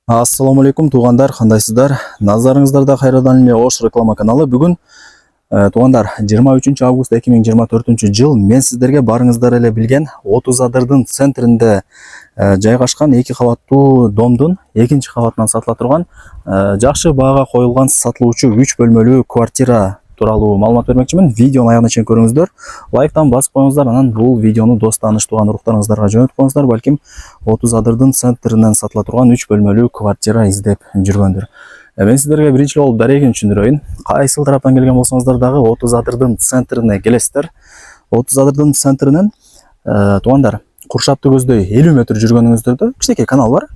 Ассаламу алейкум туғандар, қандайсыздар? Назарыңыздарда қайрадан эле Ош реклама каналы. Бүгін туғандар 23 август 2024 жыл мен сіздерге барыңыздар эле билген 30 адырдын центринде жайгашкан 2 кабаттуу домдун 2-чи кабатынан сатыла турган жакшы баага коюлган сатылуучу 3 бөлмөлүү квартира тууралуу маалымат бермекчимин. Видеону аягына чейин көрүңүздөр. Лайктан басып коюңуздар, анан бул видеону дос тааныш тууган уруктарыңыздарга жөнөтүп коюңуздар. Балким 30 адырдын центринен сатыла турган 3 бөлмөлүү квартира издеп жүргөндүр. Мен сіздерге биринчи болуп дарегин түшүндүрөйүн. Кайсыл тараптан келген болсоңуздар дагы 30 адырдын центрине келесиздер. 30 адырдын центринен туугандар Куршатты көздөй 50 метр жүргөнүңүздөрдө кичинекей канал бар.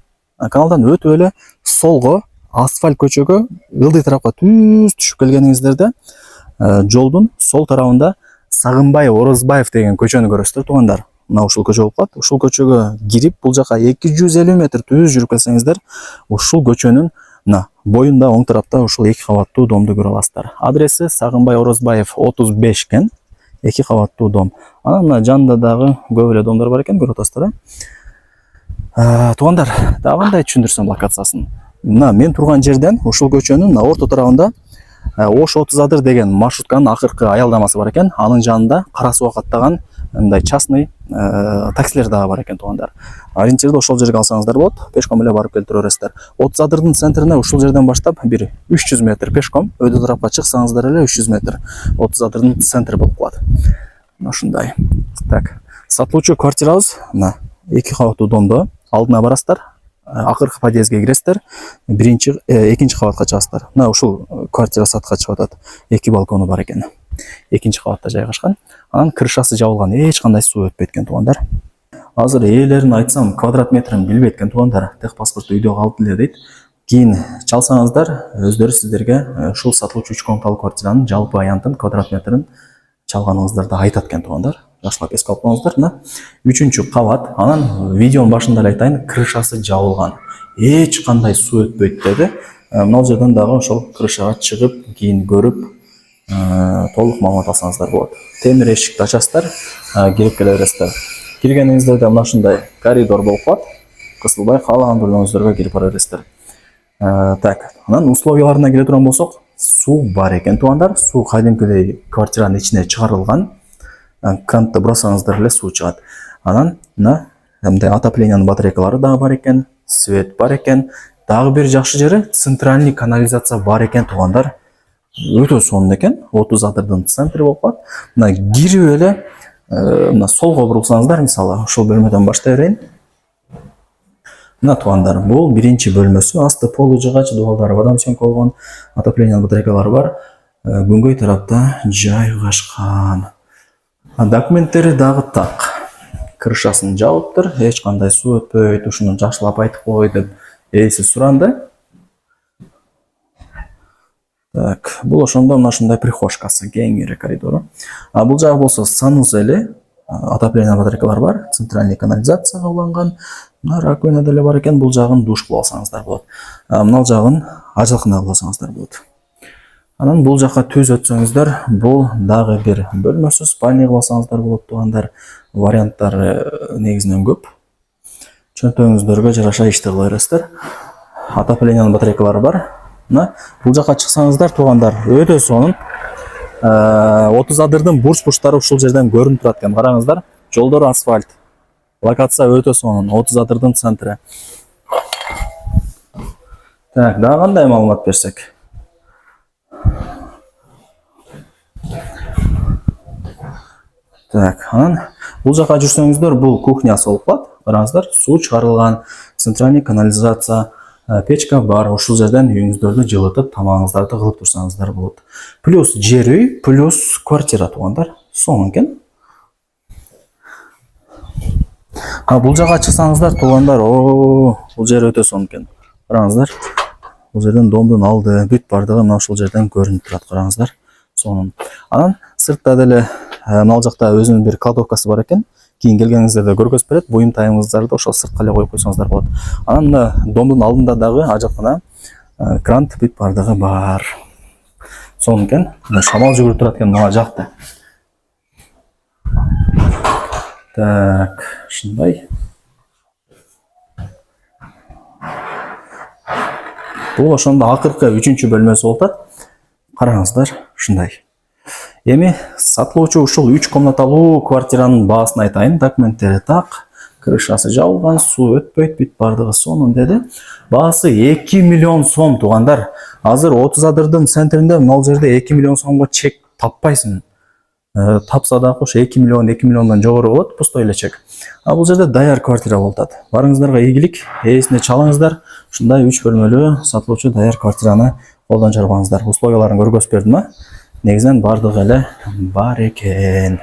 Каналдан өтүп эле солго асфальт көчөгө ылдый тарапка түз түшүп келгениңиздерде жолдун сол тарабында Сагынбай Орозбаев деген көчөнү көрөсүздөр туугандар. Мына ушул көчө болуп калат. Ушул көчөгө кирип бул жака 250 метр түз жүрүп келсеңиздер, ушул көчөнүн боюнда оң тарапта ушул 2 кабаттуу домду көрө аласыздар. Адреси Сагынбай Орозбаев 35 экен, 2 кабаттуу дом. Анан мына жанында дагы көп эле домдор бар экен, көрүп атасыздар. Туугандар, дагы кандай түшүндүрсөм локациясын. Мына мен турган жерден ушул көчөнүн орто тарабында Ош 30 адыр деген маршрутканын акыркы аялдамасы бар экен. Анын жанында кара сууга каттаган мындай частный таксилер дагы бар экен туугандар. Ориентирди ошол жерге алсаңыздар болот. Пешком эле барып келтире бересиздер. 30 адырдын центрине ушул жерден баштап бир 300 метр пешком, өйдө тарапка чыксаңыздар эле 300 метр 30 адырдын центри болуп калат. Мына ушундай. Так, сатылуучу квартирабыз мына 2 кабаттуу домдо. Алдына барасыздар. Акыркы подъездге киресиздер. Экинчи кабатка чыгасыздар. Мына ушул квартира сатка чыгып атат. 2 балкону бар экен. Экинчи кабатта жайгашкан. Анан крышасы жабылган, эч кандай суу өтпөйт экен туугандар. Азыр ээлерин айтсам, квадрат метрин билбейт экен туугандар. Техпаспорту үйдө калды эле дейт. Кийин чалсаңыздар, өздөрү сиздерге ушул сатылуучу 3 комнаталуу квартиранын жалпы аянтын квадрат метрин чалганыңыздарды айтат экен туугандар. Жакшылап эске алып коюңуздар. Мына 3-чү кабат. Анан видеонун башында эле айтайын, крышасы жабылган. Эч кандай суу өтпөйт деди. Мына жерден дагы ошол крышага чыгып, кийин көрүп толук маалымат алсаңыздар болот. Темир эшикти ачасыздар, кирип келе бересиздер. Киргениңиздерде мына ушундай коридор болуп калат. Кысылбай каалаган бөлмөңүздөргө кирип бара бересиздер. Так, анан условияларына келе турган болсок, суу бар экен туугандар. Суу кадимкидей квартиранын ичине чыгарылган. Крантты бурасаңыздар эле суу чыгат. Анан мына мындай отоплениянын батарейкалары дагы бар экен, свет бар экен. Дагы бир жакшы жери центральный канализация бар экен туугандар. Өтө сонун экен. 30 адырдын центри болуп калат. Мына кирип эле мына солго бурулсаңыздар, мисалы, ошол бөлмөдөн баштай берейин. Мына туугандар, бул биринчи бөлмөсү. Асты полу жыгач, дубалдары водомсъемка болгон, отоплениянын батарейкалары бар. Күнгөй тарапта жайгашкан. Документтери дагы так. Крышасын жабыптыр, эч кандай суу өтпөйт, ушуну жакшылап айтып кой деп ээси суранды. Так, бул ошондо мына ушундай прихожкасы, кеңири коридору. Бул жагы болсо санузели, отопление батарейкалар бар, центральный канализацияга уланган. Мына раковина деле бар экен, бул жагын душ кылып алсаңыздар болот. Мына жагын ажалкына кылып алсаңыздар болот. Анан бул жака түз өтсөңүздөр, бул дагы бир бөлмөсү, спальня кылып алсаңыздар болот туугандар. Варианттар негизинен көп. Чөнтөгүңүздөргө жараша ишти кыла бересиздер. Отоплениянын батарейкалары бар. Мына бул жака чыксаңыздар туугандар, өтө сонун. 30 адырдын бурч-бурчтары ушул жерден көрүнүп турат экен. Караңыздар, жолдор асфальт. Локация өтө сонун, 30 адырдын центри. Так, дагы кандай маалымат берсек? Так, анан бул жака жүрсөңүздөр, бул кухнясы болуп калат. Караңыздар, суу чыгарылган, центральный канализация, печка бар. Ушул жерден үйүңүздөрдү жылытып, тамагыңыздарды кылып турсаңыздар болот. Плюс жер үй, плюс квартира туугандар. Сонун экен. Бул жака чыксаңыздар туугандар, бул жер өтө сонун экен. Караңыздар. Бул жерден домдун алды, бүт бардыгы мына ушул жерден көрүнүп турат. Караңыздар. Сонун. Анан сыртта деле мына жакта өзүнүн бир кладовкасы бар экен. Кийин келгениңиздерде көргөзүп берет. Буюм тайымыңыздарды ошол сыртка эле коюп койсоңуздар болот. Анан мына домдун алдында дагы ажакына крант бүт бардыгы бар. Сонун экен. Шамал жүгүрүп турат экен мына жакта. Так, ушундай. Бул ошондо акыркы 3-чү бөлмөсү болуп атат. Караңыздар, ушундай. Эми сатылуучу ушул 3 комнаталуу квартиранын баасын айтайын. Документтери так, крышасы жабылган, суу өтпөйт, бүт бардыгы сонун деди. Баасы 2 миллион сом туугандар. Азыр 30 адырдын центринде могул жерде 2 миллион сомго чек таппайсың. Тапса да кош 2 миллиондон жогору болот, пустой эле чек. А бул жерде даяр квартира болуп атат. Барыңыздарга ийгилик, ээсине чалыңыздар. Ушундай 3 бөлмөлүү сатылуучу даяр квартираны колдон жарбаңыздар. Условияларын көргөзүп бердим а? Негизинен бардыгы эле бар экен.